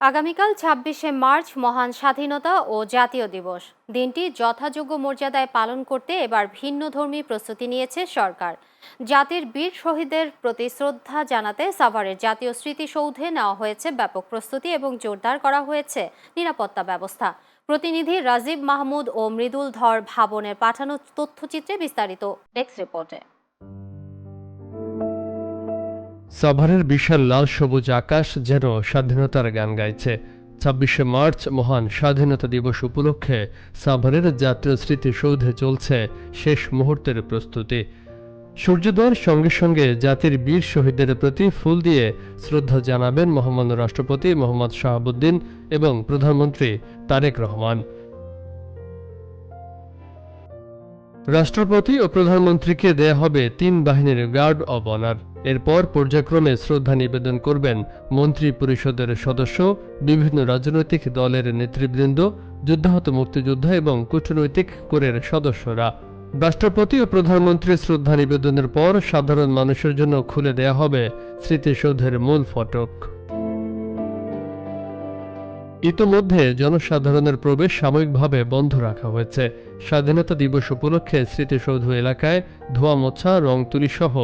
আগামীকাল ২৬শে মার্চ মহান স্বাধীনতা ও জাতীয় দিবস। দিনটি যথাযোগ্য মর্যাদায় পালন করতে এবার ভিন্নধর্মী প্রস্তুতি নিয়েছে সরকার। জাতির বীর শহীদদের প্রতি শ্রদ্ধা জানাতে সাভারের জাতীয় স্মৃতিসৌধে নেওয়া হয়েছে ব্যাপক প্রস্তুতি এবং জোরদার করা হয়েছে নিরাপত্তা ব্যবস্থা। প্রতিনিধি রাজীব মাহমুদ ও মৃদুল ধর ভাবনের পাঠানো তথ্যচিত্রে বিস্তারিত ডেস্ক রিপোর্টে। সাভারের বিশাল লাল সবুজ আকাশ যেন স্বাধীনতার গান গাইছে। ২৬শে মার্চ মহান স্বাধীনতা দিবস উপলক্ষে সাভারের জাতীয় স্মৃতিসৌধে চলছে শেষ মুহূর্তের প্রস্তুতি। সূর্যোদয়ের সঙ্গে সঙ্গে জাতির বীর শহীদদের প্রতি ফুল দিয়ে শ্রদ্ধা জানাবেন মহামান্য রাষ্ট্রপতি মোহাম্মদ শাহাবুদ্দিন এবং প্রধানমন্ত্রী তারেক রহমান। রাষ্ট্রপতি ও প্রধানমন্ত্রীকে দেয়া হবে ৩ বাহিনীর গার্ড অব অনার। এরপর পর্যায়ক্রমে শ্রদ্ধা নিবেদন করবেন মন্ত্রী পরিষদের সদস্য, বিভিন্ন রাজনৈতিক দলের নেতৃবৃন্দ, যুদ্ধাহত মুক্তিযোদ্ধা এবং কূটনৈতিক কোরের সদস্যরা। রাষ্ট্রপতি ও প্রধানমন্ত্রীর শ্রদ্ধা নিবেদনের পর সাধারণ মানুষের জন্য খুলে দেয়া হবে স্মৃতিসৌধের মূল ফটক। ইতোমধ্যে জনসাধারণের প্রবেশ সাময়িকভাবে বন্ধ রাখা হয়েছে। স্বাধীনতা দিবস উপলক্ষে স্মৃতিসৌধ এলাকায় ধোয়া মোছা, রং তুলি সহ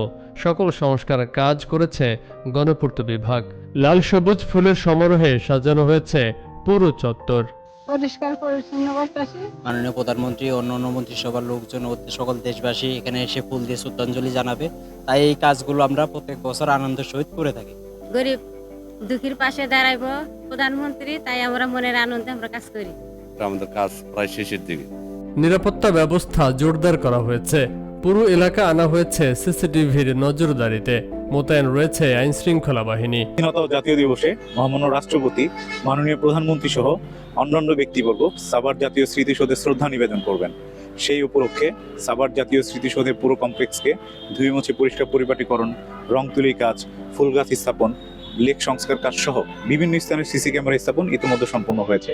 সকল সংস্কার কাজ করেছে গণপূর্ত বিভাগ। লাল সবুজ ফুলের সমারোহে সাজানো হয়েছে পুরো চত্বর। পরিষ্কার পরিচ্ছন্ন করতেছি। মাননীয় প্রধানমন্ত্রী অন্যান্য মন্ত্রিসভার লোকজন ও সকল দেশবাসী এখানে এসে ফুল দিয়ে শ্রদ্ধাঞ্জলি জানাবে, তাই এই কাজগুলো আমরা প্রত্যেক বছর আনন্দের সহিত করে থাকি। গরিব দুঃখীর পাশে দাঁড়াইব প্রধানমন্ত্রী, তাই আমরা মনের আনন্দে আমরা কাজ করি। আমাদের কাজ প্রায় শেষের দিকে। নিরাপত্তা ব্যবস্থা জোরদার করা হয়েছে। পুরো এলাকা আনা হয়েছে সিসিটিভির নজরদারিতে। মোতায়েন রয়েছে আইন শৃঙ্খলা বাহিনী। স্বাধীনতা ও জাতীয় দিবসে মহামান্য রাষ্ট্রপতি, মাননীয় প্রধানমন্ত্রী সহ অন্যান্য ব্যক্তিবর্গ সাভার জাতীয় স্মৃতিসৌধে শ্রদ্ধা নিবেদন করবেন। সেই উপলক্ষে সাভার জাতীয় স্মৃতিসৌধের পুরো কমপ্লেক্সকে ধুয়ে মুছে পরিষ্কার পরিপাটিকরণ, রং তুলির কাজ, ফুল গাছ স্থাপন, লেক সংস্কার কাজ সহ বিভিন্ন স্থানে সিসি ক্যামেরা স্থাপন ইতিমধ্যে সম্পন্ন হয়েছে।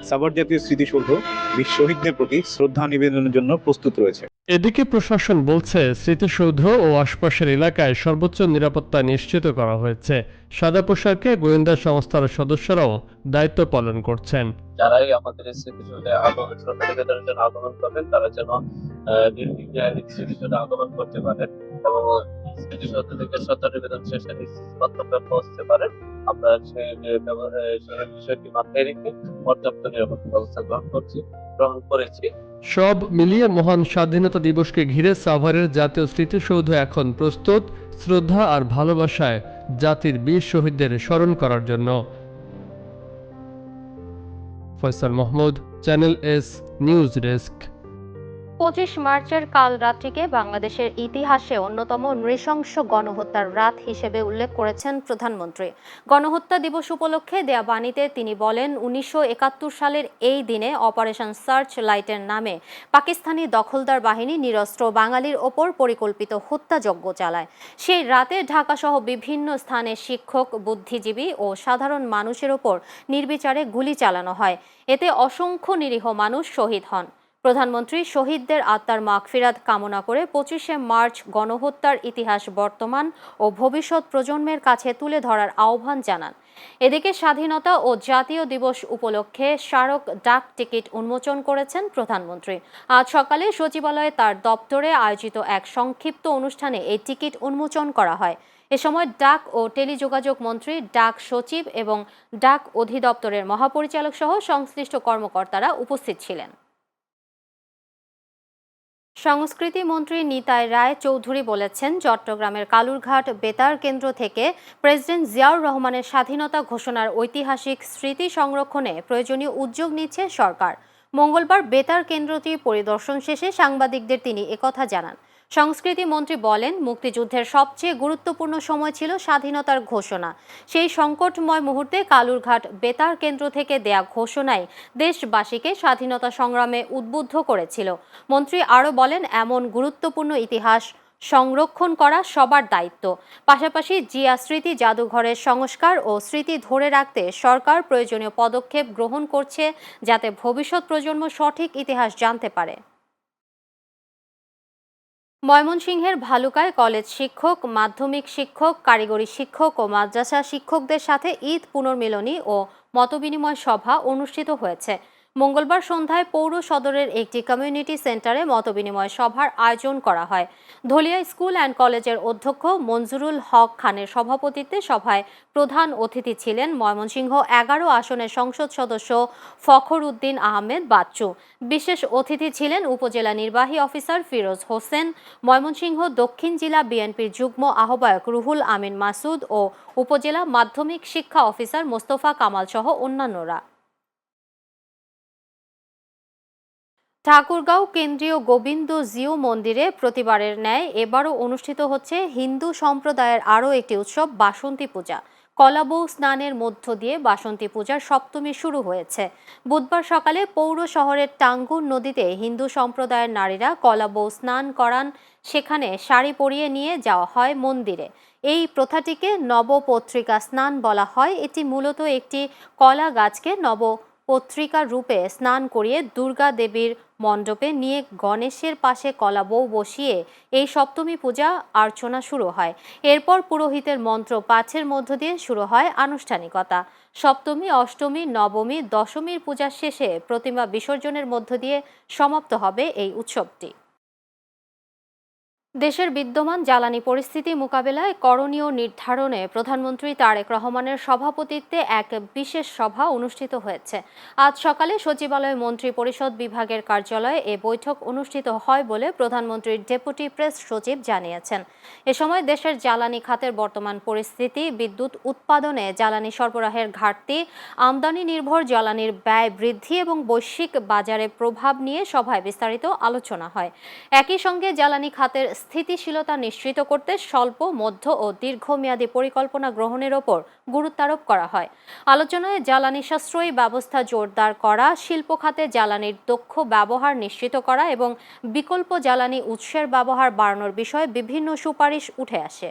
সাভার জাতীয় স্মৃতিসৌধ বীর শহীদদের প্রতি শ্রদ্ধা নিবেদনের জন্য প্রস্তুত রয়েছে। এদিকে প্রশাসন বলছে স্মৃতিসৌধ ও আশপাশের এলাকায় সর্বোচ্চ নিরাপত্তা নিশ্চিত করা হয়েছে। সাদা পোশাকে গোয়েন্দা সংস্থার সদস্যরাও দায়িত্ব পালন করছেন। যারাই আমাদের স্মৃতিসৌধে শ্রদ্ধা নিবেদনের জন্য আগমন করবেন তারা যেন নির্বিঘ্নে স্মৃতিসৌধে আগমন করতে পারেন এবং স্মৃতিসৌধ থেকে শ্রদ্ধা নিবেদন শেষে গন্তব্যে পৌঁছতে পারেন। আমরা সেই বিষয়টি মাথায় রেখে পর্যাপ্ত নিরাপত্তা ব্যবস্থা গ্রহণ করেছি। সব মিলিয়ে মহান স্বাধীনতা দিবসকে ঘিরে সাভারের জাতীয় স্মৃতিসৌধ এখন প্রস্তুত শ্রদ্ধা আর ভালোবাসায় জাতির বীর শহীদদের স্মরণ করার জন্য। Faisal Mahmud, channel S news desk. ২৫ মার্চের কাল রাত্রিকে বাংলাদেশের ইতিহাসে অন্যতম নৃশংস গণহত্যার রাত হিসেবে উল্লেখ করেছেন প্রধানমন্ত্রী। গণহত্যা দিবস উপলক্ষে দেয়া বাণীতে তিনি বলেন, ১৯৭১ সালের এই দিনে অপারেশন সার্চ লাইটের নামে পাকিস্তানি দখলদার বাহিনী নিরস্ত্র বাঙালির ওপর পরিকল্পিত হত্যাযজ্ঞ চালায়। সেই রাতে ঢাকাসহ বিভিন্ন স্থানে শিক্ষক, বুদ্ধিজীবী ও সাধারণ মানুষের ওপর নির্বিচারে গুলি চালানো হয়। এতে অসংখ্য নিরীহ মানুষ শহীদ হন। প্রধানমন্ত্রী শহীদদের আত্মার মাগফিরাত কামনা করে ২৫শে মার্চ গণহত্যার ইতিহাস বর্তমান ও ভবিষ্যৎ প্রজন্মের কাছে তুলে ধরার আহ্বান জানান। এদিকে স্বাধীনতা ও জাতীয় দিবস উপলক্ষে স্মারক ডাক টিকিট উন্মোচন করেছেন প্রধানমন্ত্রী। আজ সকালে সচিবালয়ে তার দপ্তরে আয়োজিত এক সংক্ষিপ্ত অনুষ্ঠানে এই টিকিট উন্মোচন করা হয়। এ সময় ডাক ও টেলিযোগাযোগ মন্ত্রী, ডাক সচিব এবং ডাক অধিদপ্তরের মহাপরিচালক সহ সংশ্লিষ্ট কর্মকর্তারা উপস্থিত ছিলেন। সংস্কৃতি মন্ত্রী নিতাই রায় চৌধুরী বলেছেন, চট্টগ্রামের কালুরঘাট বেতার কেন্দ্র থেকে প্রেসিডেন্ট জিয়াউর রহমানের স্বাধীনতা ঘোষণার ঐতিহাসিক স্মৃতি সংরক্ষণে প্রয়োজনীয় উদ্যোগ নিচ্ছে সরকার। মঙ্গলবার বেতার কেন্দ্রটি পরিদর্শন শেষে সাংবাদিকদের তিনি একথা জানান। সংস্কৃতি মন্ত্রী বলেন, মুক্তিযুদ্ধের সবচেয়ে গুরুত্বপূর্ণ সময় ছিল স্বাধীনতার ঘোষণা। সেই সংকটময় মুহূর্তে কালুরঘাট বেতার কেন্দ্র থেকে দেয়া ঘোষণাই দেশবাসীকে স্বাধীনতা সংগ্রামে উদ্বুদ্ধ করেছিল। মন্ত্রী আরও বলেন, এমন গুরুত্বপূর্ণ ইতিহাস সংরক্ষণ করা সবার দায়িত্ব। পাশাপাশি জিয়া স্মৃতি জাদুঘরের সংস্কার ও স্মৃতি ধরে রাখতে সরকার প্রয়োজনীয় পদক্ষেপ গ্রহণ করছে, যাতে ভবিষ্যৎ প্রজন্ম সঠিক ইতিহাস জানতে পারে। ময়মনসিংহের ভালুকায় কলেজ শিক্ষক, মাধ্যমিক শিক্ষক, কারিগরি শিক্ষক ও মাদ্রাসা শিক্ষকদের সাথে ঈদ পুনর্মিলনী ও মতবিনিময় সভা অনুষ্ঠিত হয়েছে। মঙ্গলবার সন্ধ্যায় পৌর সদরের একটি কমিউনিটি সেন্টারে মতবিনিময় সভার আয়োজন করা হয়। ধলিয়া স্কুল অ্যান্ড কলেজের অধ্যক্ষ মঞ্জুরুল হক খানের সভাপতিত্বে সভায় প্রধান অতিথি ছিলেন ময়মনসিংহ ১১ আসনের সংসদ সদস্য ফখর উদ্দিন আহমেদ বাচ্চু। বিশেষ অতিথি ছিলেন উপজেলা নির্বাহী অফিসার ফিরোজ হোসেন, ময়মনসিংহ দক্ষিণ জেলা বিএনপির যুগ্ম আহ্বায়ক রুহুল আমিন মাসুদ ও উপজেলা মাধ্যমিক শিক্ষা অফিসার মোস্তফা কামাল সহ অন্যান্যরা। ঠাকুরগাঁও কেন্দ্রীয় গোবিন্দ জিউ মন্দিরে প্রতিবারের ন্যায় এবারও অনুষ্ঠিত হচ্ছে হিন্দু সম্প্রদায়ের আরও একটি উৎসব বাসন্তী পূজা। কলাবউ স্নানের মধ্য দিয়ে বাসন্তী পূজার সপ্তমী শুরু হয়েছে। বুধবার সকালে পৌর শহরের টাঙ্গুর নদীতে হিন্দু সম্প্রদায়ের নারীরা কলাবউ স্নান করান। সেখানে শাড়ি পরিয়ে নিয়ে যাওয়া হয় মন্দিরে। এই প্রথাটিকে নবপত্রিকা স্নান বলা হয়। এটি মূলত একটি কলা গাছকে পত্রিকার রূপে স্নান করিয়ে দুর্গা দেবীর মণ্ডপে নিয়ে গণেশের পাশে কলাবউ বসিয়ে এই সপ্তমী পূজা অর্চনা শুরু হয়। এরপর পুরোহিতের মন্ত্র পাঠের মধ্য দিয়ে শুরু হয় আনুষ্ঠানিকতা। সপ্তমী, অষ্টমী, নবমী, দশমীর পূজা শেষে প্রতিমা বিসর্জনের মধ্য দিয়ে সমাপ্ত হবে এই উৎসবটি। দেশের বিদ্যমান জ্বালানি পরিস্থিতি মোকাবেলায় করণীয় নির্ধারণে প্রধানমন্ত্রী তারেক রহমানের সভাপতিত্বে এক বিশেষ সভা অনুষ্ঠিত হয়েছে। আজ সকালে সচিবালয় মন্ত্রী পরিষদ বিভাগের কার্যালয়ে এ বৈঠক অনুষ্ঠিত হয় বলে প্রধানমন্ত্রীর ডেপুটি প্রেস সচিব জানিয়েছেন। এ সময় দেশের জ্বালানি খাতের বর্তমান পরিস্থিতি, বিদ্যুৎ উৎপাদনে জ্বালানি সরবরাহের ঘাটতি, আমদানি নির্ভর জ্বালানির ব্যয় বৃদ্ধি এবং বৈশ্বিক বাজারে প্রভাব নিয়ে সভায় বিস্তারিত আলোচনা হয়। একই সঙ্গে জ্বালানি খাতের স্থিতিশীলতা নিশ্চিত করতে স্বল্প, মধ্য ও দীর্ঘমেয়াদী পরিকল্পনা গ্রহণের ওপর গুরুত্বারোপ করা হয়। আলোচনায় জ্বালানি সাশ্রয়ী ব্যবস্থা জোরদার করা, শিল্প খাতে জ্বালানির দক্ষ ব্যবহার নিশ্চিত করা এবং বিকল্প জ্বালানি উৎসের ব্যবহার বাড়ানোর বিষয়ে বিভিন্ন সুপারিশ উঠে আসে।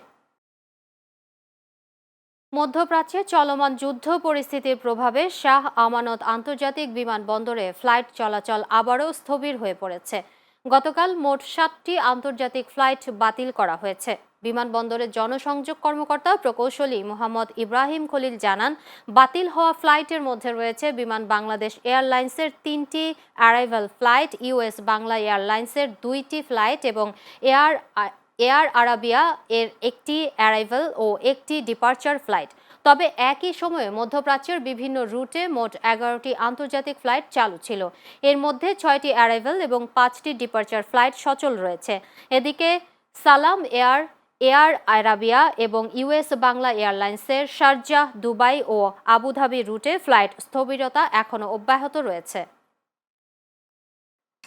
মধ্যপ্রাচ্যে চলমান যুদ্ধ পরিস্থিতির প্রভাবে শাহ আমানত আন্তর্জাতিক বিমানবন্দরে ফ্লাইট চলাচল আবারও স্থবির হয়ে পড়েছে। গতকাল মোট 7টি আন্তর্জাতিক ফ্লাইট বাতিল করা হয়েছে। বিমানবন্দরের জনসংযোগ কর্মকর্তা প্রকৌশলী মোহাম্মদ ইব্রাহিম খলিল জানান, বাতিল হওয়া ফ্লাইটের মধ্যে রয়েছে বিমান বাংলাদেশ এয়ারলাইন্সের 3টি অ্যারাইভাল ফ্লাইট, ইউএস বাংলা এয়ারলাইন্সের 2টি ফ্লাইট এবং এয়ার আরাবিয়া এর একটি অ্যারাইভাল ও একটি ডিপার্চার ফ্লাইট। তবে একই সময়ে মধ্যপ্রাচ্যের বিভিন্ন রুটে মোট 11টি আন্তর্জাতিক ফ্লাইট চালু ছিল। এর মধ্যে 6টি অ্যারাইভাল এবং 5টি ডিপার্চার ফ্লাইট সচল রয়েছে। এদিকে সালাম এয়ার আরাবিয়া এবং ইউএস বাংলা এয়ারলাইন্সের শারজাহ, দুবাই ও আবুধাবি রুটে ফ্লাইট স্থবিরতা এখনও অব্যাহত রয়েছে।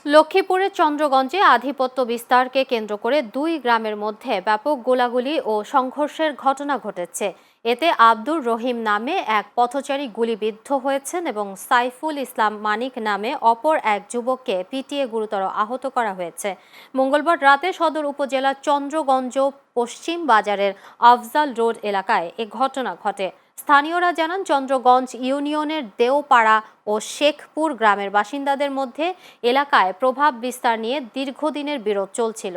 লক্ষ্মীপুরের চন্দ্রগঞ্জে আধিপত্য বিস্তারকে কেন্দ্র করে 2 গ্রামের মধ্যে ব্যাপক গোলাগুলি ও সংঘর্ষের ঘটনা ঘটেছে। এতে আব্দুর রহিম নামে এক পথচারী গুলিবিদ্ধ হয়েছেন এবং সাইফুল ইসলাম মানিক নামে অপর এক যুবককে পিটিয়ে গুরুতর আহত করা হয়েছে। মঙ্গলবার রাতে সদর উপজেলার চন্দ্রগঞ্জ পশ্চিম বাজারের আফজাল রোড এলাকায় এ ঘটনা ঘটে। স্থানীয়রা জানান, চন্দ্রগঞ্জ ইউনিয়নের দেওপাড়া ও শেখপুর গ্রামের বাসিন্দাদের মধ্যে এলাকায় প্রভাব বিস্তার নিয়ে দীর্ঘদিনের বিরোধ চলছিল।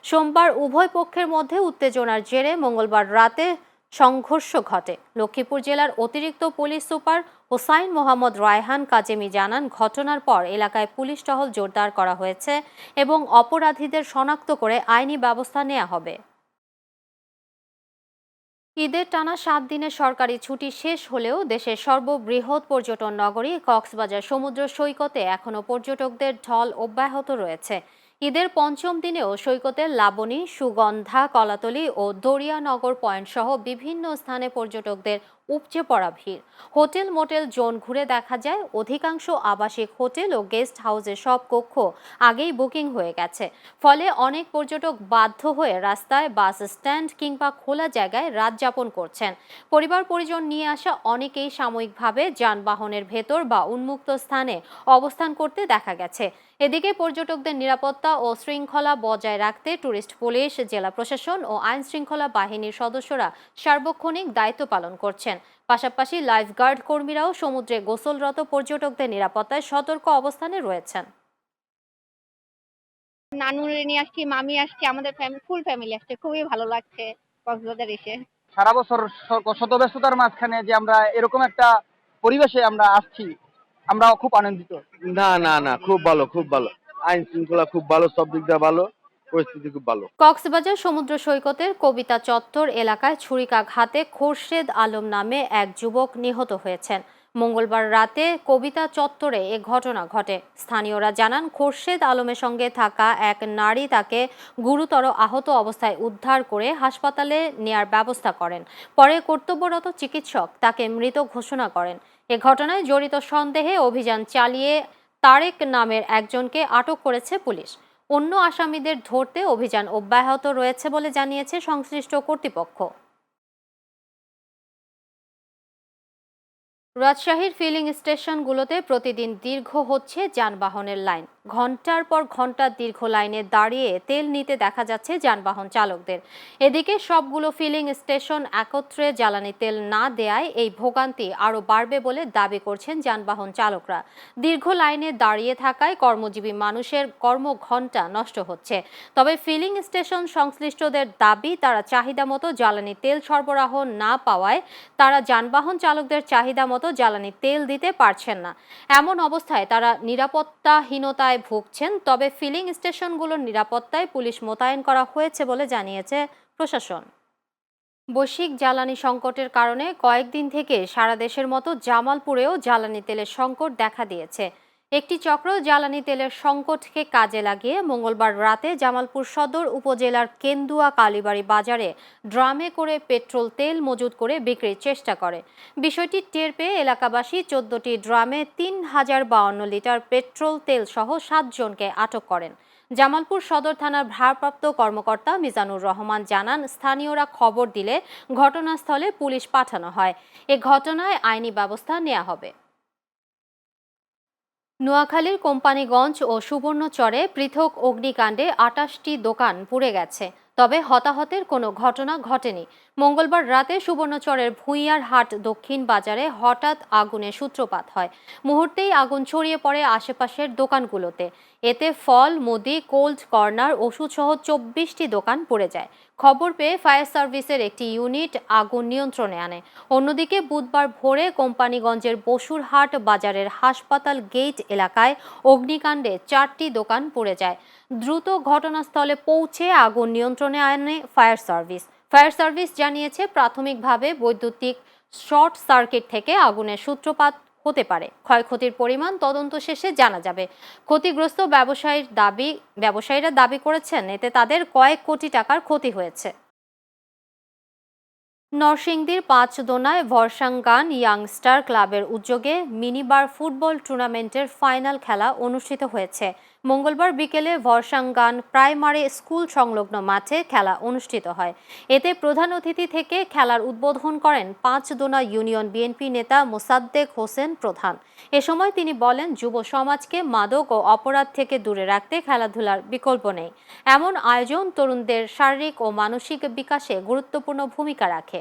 সোমবার উভয় পক্ষের মধ্যে উত্তেজনার জেরে মঙ্গলবার রাতে সংঘর্ষ ঘটে। লক্ষ্মীপুর জেলার অতিরিক্ত পুলিশ সুপার হোসাইন মোহাম্মদ রায়হান কাজেমি জানান, ঘটনার পর এলাকায় পুলিশ টহল জোরদার করা হয়েছে এবং অপরাধীদের শনাক্ত করে আইনি ব্যবস্থা নেওয়া হবে। ঈদের টানা 7 দিনের সরকারি ছুটি শেষ হলেও দেশের সর্ববৃহৎ পর্যটন নগরী কক্সবাজার সমুদ্র সৈকতে এখনও পর্যটকদের ঢল অব্যাহত রয়েছে। ঈদের 5ম দিনেও সৈকতের লাবণী, সুগন্ধা, কলাতলী ও দরিয়ানগর পয়েন্ট সহ বিভিন্ন স্থানে পর্যটকদের উপচে পড়া ভিড়। হোটেল মোটেল জোন ঘুরে দেখা যায়, অধিকাংশ আবাসিক হোটেল ও গেস্ট হাউসের সব কক্ষ আগেই বুকিং হয়ে গেছে। ফলে অনেক পর্যটক বাধ্য হয়ে রাস্তায়, বাস স্ট্যান্ড কিংবা খোলা জায়গায় রাত যাপন করছেন। পরিবার পরিজন নিয়ে আসা অনেকেই সাময়িকভাবে যানবাহনের ভেতর বা উন্মুক্ত স্থানে অবস্থান করতে দেখা গেছে। এদিকে পর্যটকদের নিরাপত্তা ও শৃঙ্খলা বজায় রাখতে ট্যুরিস্ট পুলিশ, জেলা প্রশাসন ও আইন শৃঙ্খলা বাহিনীর সদস্যরা সার্বক্ষণিক দায়িত্ব পালন করছেন। পাশাপাশি লাইফগার্ড কর্মীরাও সমুদ্রে গোসলরত পর্যটকদের নিরাপত্তায় সতর্ক অবস্থানে রয়েছেন। নানুরে নিয়ে আসছি, মামি আসছে, আমাদের ফুল ফ্যামিলি আসছে। খুবই ভালো লাগছে কক্সবাজার এসে। সারা বছর শত ব্যস্ততার মাঝখানে যে আমরা এরকম একটা পরিবেশে আমরা আসছি, আমরা খুব আনন্দিত। না না না, খুব ভালো খুব ভালো, আইন শৃঙ্খলা খুব ভালো, সব দিক দিয়ে ভালো, পরিস্থিতি খুব ভালো। কক্সবাজার সমুদ্র সৈকতের কবিতা চত্বর এলাকায় ছুরিকাঘাতে খোরশেদ আলম নামে এক যুবক নিহত হয়েছেন। মঙ্গলবার রাতে কবিতা চত্বরে এ ঘটনা ঘটে। স্থানীয়রা জানান, খোরশেদ আলমের সঙ্গে থাকা এক নারী তাকে গুরুতর আহত অবস্থায় উদ্ধার করে হাসপাতালে নেয়ার ব্যবস্থা করেন। পরে কর্তব্যরত চিকিৎসক তাকে মৃত ঘোষণা করেন। এ ঘটনায় জড়িত সন্দেহে অভিযান চালিয়ে তারেক নামের একজনকে আটক করেছে পুলিশ। অন্য আসামিদের ধরতে অভিযান অব্যাহত রয়েছে বলে জানিয়েছে সংশ্লিষ্ট কর্তৃপক্ষ। রাজশাহীর ফিলিং স্টেশনগুলোতে প্রতিদিন দীর্ঘ হচ্ছে যানবাহনের লাইন। ঘন্টার পর ঘন্টা দীর্ঘ লাইনে দাঁড়িয়ে তেল নিতে দেখা যাচ্ছে যানবাহন চালকদের। এদিকে সবগুলো ফিলিং স্টেশন একত্রে জ্বালানি তেল না দেয়ায় এই ভোগান্তি আরও বাড়বে বলে দাবি করছেন যানবাহন চালকরা। দীর্ঘ লাইনে দাঁড়িয়ে থাকায় কর্মজীবী মানুষের কর্মঘণ্টা নষ্ট হচ্ছে। তবে ফিলিং স্টেশন সংশ্লিষ্টদের দাবি, তারা চাহিদা মতো জ্বালানি তেল সরবরাহ না পাওয়ায় তারা যানবাহন চালকদের চাহিদা মতো জ্বালানি তেল দিতে পারছেন না। এমন অবস্থায় তারা নিরাপত্তাহীনতায় ভুগছেন। তবে ফিলিং স্টেশনগুলোর নিরাপত্তায় পুলিশ মোতায়েন করা হয়েছে বলে জানিয়েছে প্রশাসন। বৈশ্বিক জ্বালানি সংকটের কারণে কয়েকদিন থেকে সারা দেশের মতো জামালপুরেও জ্বালানি তেলের সংকট দেখা দিয়েছে। একটি চক্র জ্বালানি তেলের সংকটকে কাজে লাগিয়ে মঙ্গলবার রাতে জামালপুর সদর উপজেলার কেন্দুয়া কালীবাড়ি বাজারে ড্রামে করে পেট্রোল তেল মজুত করে বিক্রির চেষ্টা করে। বিষয়টি টের পেয়ে এলাকাবাসী 14টি ড্রামে 3052 লিটার পেট্রোল তেল সহ 7 জনকে আটক করেন। জামালপুর সদর থানার ভারপ্রাপ্ত কর্মকর্তা মিজানুর রহমান জানান, স্থানীয়রা খবর দিলে ঘটনাস্থলে পুলিশ পাঠানো হয়। এ ঘটনায় আইনি ব্যবস্থা নেওয়া হবে। নোয়াখালীর কোম্পানিগঞ্জ ও সুবর্ণচরে পৃথক অগ্নিকাণ্ডে 28টি দোকান পুড়ে গেছে, তবে হতাহতের কোনো ঘটনা ঘটেনি। মঙ্গলবার রাতে সুবর্ণচরের ভুঁইয়ার হাট দক্ষিণ বাজারে হঠাৎ আগুনের সূত্রপাত হয়। মুহূর্তেই আগুন ছড়িয়ে পড়ে আশেপাশের দোকানগুলোতে। এতে ফল, মুদি, কোল্ড কর্নার, ওষুধসহ 24টি দোকান পুড়ে যায়। খবর পেয়ে ফায়ার সার্ভিসের একটি ইউনিট আগুন নিয়ন্ত্রণে আনে। অন্যদিকে বুধবার ভোরে কোম্পানিগঞ্জের বসুরহাট বাজারের হাসপাতাল গেট এলাকায় অগ্নিকাণ্ডে 4টি দোকান পুড়ে যায়। দ্রুত ঘটনাস্থলে পৌঁছে আগুন নিয়ন্ত্রণে আনে ফায়ার সার্ভিস। ফায়ার সার্ভিস জানিয়েছে, প্রাথমিকভাবে বৈদ্যুতিক শর্ট সার্কিট থেকে আগুনের সূত্রপাত হতে পারে। ক্ষয়ক্ষতির পরিমাণ তদন্ত শেষে জানা যাবে। ক্ষতিগ্রস্ত ব্যবসায়ীরা দাবি করেছেন, এতে তাদের কয়েক কোটি টাকার ক্ষতি হয়েছে। নরসিংদীর পাঁচদোনায় ভরসাঙ্গান ইয়াংস্টার ক্লাবের উদ্যোগে মিনিবার ফুটবল টুর্নামেন্টের ফাইনাল খেলা অনুষ্ঠিত হয়েছে। মঙ্গলবার বিকেলে ভরসাঙ্গান প্রাইমারি স্কুল সংলগ্ন মাঠে খেলা অনুষ্ঠিত হয়। এতে প্রধান অতিথি থেকে খেলার উদ্বোধন করেন পাঁচদোনা ইউনিয়ন বিএনপি নেতা মোসাদ্দেক হোসেন প্রধান। এ সময় তিনি বলেন, যুব সমাজকে মাদক ও অপরাধ থেকে দূরে রাখতে খেলাধুলার বিকল্প নেই। এমন আয়োজন তরুণদের শারীরিক ও মানসিক বিকাশে গুরুত্বপূর্ণ ভূমিকা রাখে।